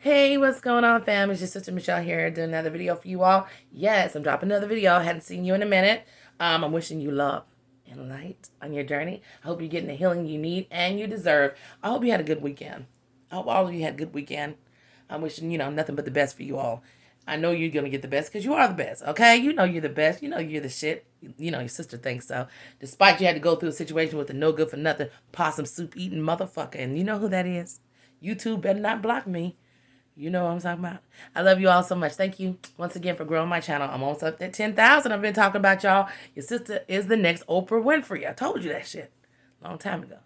Hey, what's going on, fam? It's your sister Michelle here doing another video for you all. Yes, I'm dropping another video. I hadn't seen you in a minute. I'm wishing you love and light on your journey. I hope you're getting the healing you need and you deserve. I hope you had a good weekend. I hope all of you had a good weekend. I'm wishing, nothing but the best for you all. I know you're going to get the best because you are the best, okay? You know you're the best. You know you're the shit. Your sister thinks so. Despite you had to go through a situation with a no good for nothing possum soup eating motherfucker. And you know who that is. YouTube better not block me. You know what I'm talking about. I love you all so much. Thank you once again for growing my channel. I'm almost up at 10,000. I've been talking about y'all. Your sister is the next Oprah Winfrey. I told you that shit a long time ago.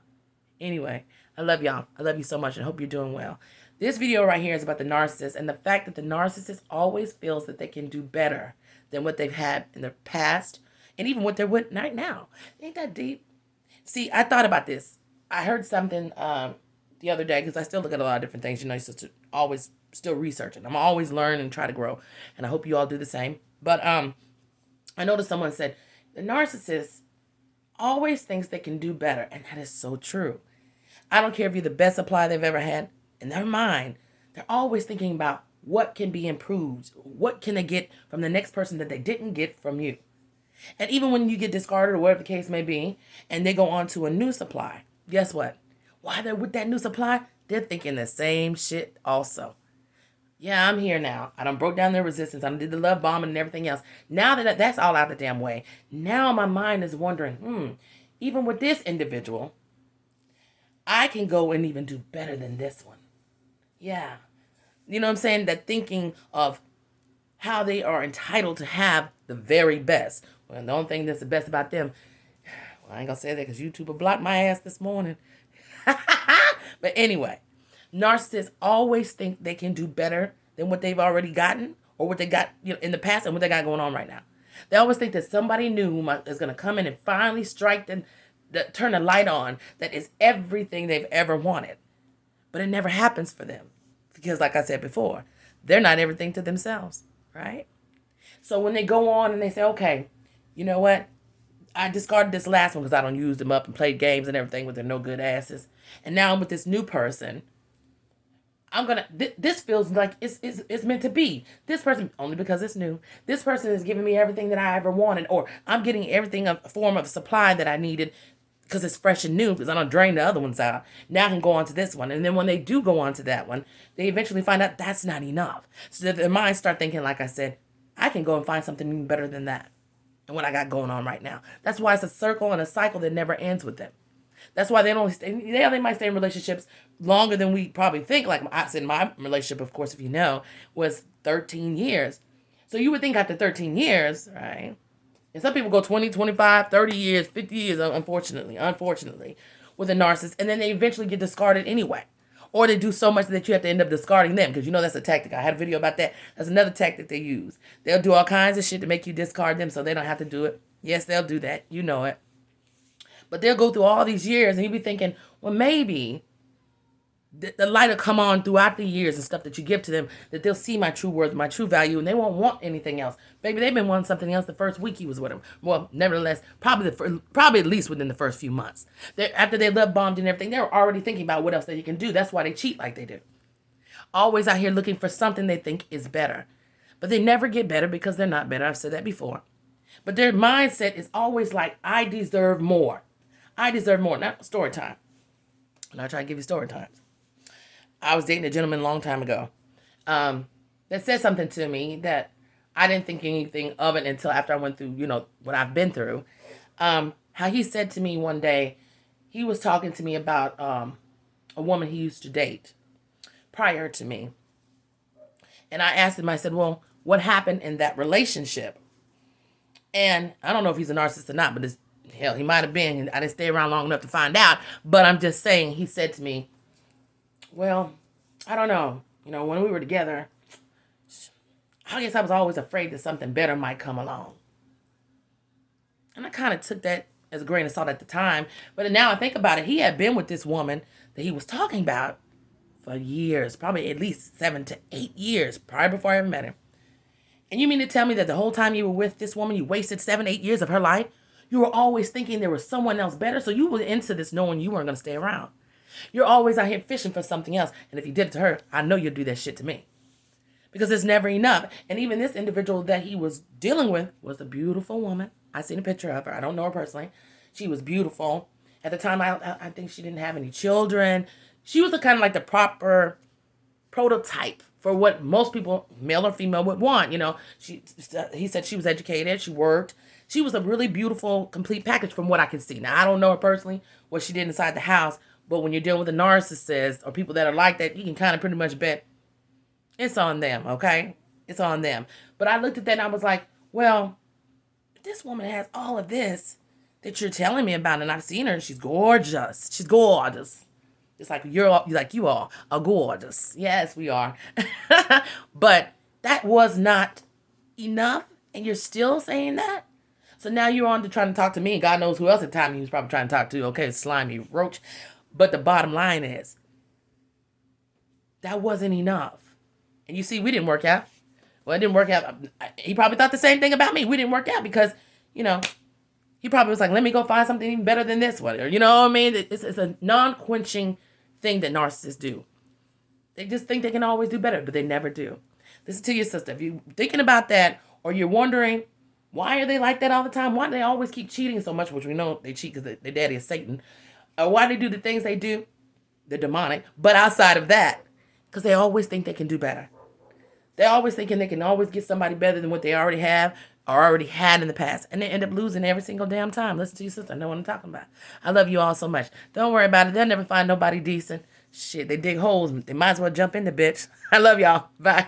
Anyway, I love y'all. I love you so much and hope you're doing well. This video right here is about the narcissist and the fact that the narcissist always feels that they can do better than what they've had in the past and even what they're with right now. Ain't that deep? See, I thought about this. I heard something the other day, because I still look at a lot of different things. You're supposed to always still researching. I'm always learning and try to grow. And I hope you all do the same. But I noticed someone said, the narcissist always thinks they can do better. And that is so true. I don't care if you're the best supplier they've ever had. In their mind, they're always thinking about what can be improved. What can they get from the next person that they didn't get from you? And even when you get discarded or whatever the case may be, and they go on to a new supply, guess what? While they're with that new supply, they're thinking the same shit also. Yeah, I'm here now. I done broke down their resistance. I done did the love bombing and everything else. Now that that's all out the damn way, now my mind is wondering, even with this individual, I can go and even do better than this one. Yeah. You know what I'm saying? That thinking of how they are entitled to have the very best. Well, the only thing that's the best about them, well, I ain't gonna say that because YouTube blocked my ass this morning. But anyway, narcissists always think they can do better than what they've already gotten or what they got in the past and what they got going on right now. They always think that somebody new is going to come in and finally strike and turn the light on that is everything they've ever wanted. But it never happens for them because, like I said before, they're not everything to themselves, right? So when they go on and they say, okay, you know what? I discarded this last one because I don't use them up and played games and everything with their no good asses. And now I'm with this new person. This feels like it's meant to be. This person, only because it's new, this person is giving me everything that I ever wanted, or I'm getting everything a form of supply that I needed because it's fresh and new because I don't drain the other ones out. Now I can go on to this one. And then when they do go on to that one, they eventually find out that's not enough. So that their minds start thinking, like I said, I can go and find something even better than that. And what I got going on right now. That's why it's a circle and a cycle that never ends with them. That's why they don't stay. They might stay in relationships longer than we probably think. Like I said, my relationship, of course, if you know, was 13 years. So you would think after 13 years, right? And some people go 20, 25, 30 years, 50 years, unfortunately, with a narcissist. And then they eventually get discarded anyway. Or they do so much that you have to end up discarding them. Because that's a tactic. I had a video about that. That's another tactic they use. They'll do all kinds of shit to make you discard them so they don't have to do it. Yes, they'll do that. You know it. But they'll go through all these years and you'll be thinking, well, maybe the light will come on throughout the years and stuff that you give to them, that they'll see my true worth, my true value, and they won't want anything else. Maybe they've been wanting something else the first week you was with them. Well, nevertheless, probably at least within the first few months. After they love bombed and everything, they're already thinking about what else they can do. That's why they cheat like they do. Always out here looking for something they think is better. But they never get better because they're not better. I've said that before. But their mindset is always like, I deserve more. I deserve more. Not story time. I'm not trying to give you story times. I was dating a gentleman a long time ago that said something to me that I didn't think anything of it until after I went through, what I've been through. How he said to me one day, he was talking to me about a woman he used to date prior to me. And I asked him, I said, well, what happened in that relationship? And I don't know if he's a narcissist or not, but hell, he might have been. I didn't stay around long enough to find out. But I'm just saying, he said to me, well, I don't know. When we were together, I guess I was always afraid that something better might come along. And I kind of took that as a grain of salt at the time. But now I think about it, he had been with this woman that he was talking about for years, probably at least 7 to 8 years, prior before I ever met him. And you mean to tell me that the whole time you were with this woman, you wasted 7, 8 years of her life? You were always thinking there was someone else better, so you were into this knowing you weren't going to stay around. You're always out here fishing for something else. And if you did it to her, I know you'll do that shit to me. Because it's never enough. And even this individual that he was dealing with was a beautiful woman. I seen a picture of her. I don't know her personally. She was beautiful. At the time, I think she didn't have any children. She was the kind of like the proper prototype for what most people, male or female, would want. You know, he said she was educated. She worked. She was a really beautiful, complete package from what I can see. Now, I don't know her personally, what she did inside the house. But when you're dealing with a narcissist or people that are like that, you can kind of pretty much bet it's on them, okay? It's on them. But I looked at that and I was like, well, this woman has all of this that you're telling me about, and I've seen her, and she's gorgeous. She's gorgeous. Just like you all are gorgeous. Yes, we are. But that was not enough, and you're still saying that? So now you're on to trying to talk to me, and God knows who else at the time he was probably trying to talk to. Okay, slimy roach. But the bottom line is, that wasn't enough. And you see, we didn't work out. Well, it didn't work out. He probably thought the same thing about me. We didn't work out because, you know, he probably was like, let me go find something even better than this one. Or, you know what I mean? It's a non-quenching thing that narcissists do. They just think they can always do better, but they never do. Listen to your sister. If you're thinking about that, or you're wondering, why are they like that all the time? Why do they always keep cheating so much? Which we know they cheat because their daddy is Satan. Or why they do the things they do? They're demonic. But outside of that, because they always think they can do better. They're always thinking they can always get somebody better than what they already have or already had in the past. And they end up losing every single damn time. Listen to your sister. I know what I'm talking about. I love you all so much. Don't worry about it. They'll never find nobody decent. Shit, they dig holes. They might as well jump in the bitch. I love y'all. Bye.